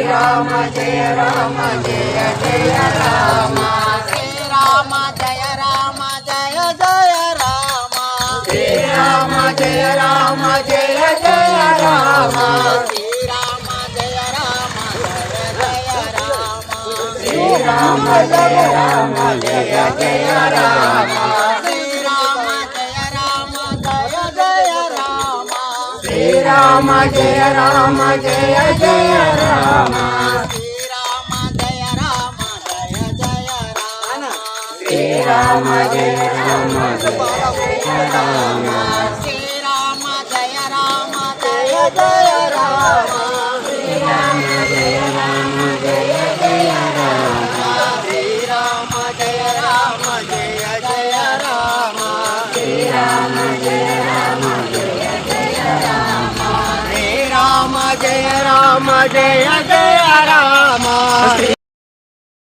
Srirama Jaya Rama Jaya Jaya Rama Srirama Jaya Rama Jaya Jaya Rama Srirama Jaya Rama Jaya Jaya Rama Srirama Jaya Rama Jaya Jaya Rama Srirama Jaya Rama Jaya Jaya Rama Srirama Jaya Rama Jaya Jaya Rama Srirama Jaya Rama Jaya Jaya Rama Srirama Jaya Rama Jaya Jaya Rama Srirama Jaya Rama Jaya Jaya Rama Srirama Jaya Rama Jaya Jaya Rama Srirama Jaya Rama Jaya Jaya Rama Srirama Jaya Rama Jaya Jaya Rama Srirama Jaya Rama Jaya Jaya Rama Srirama Jaya Rama Jaya Jaya Rama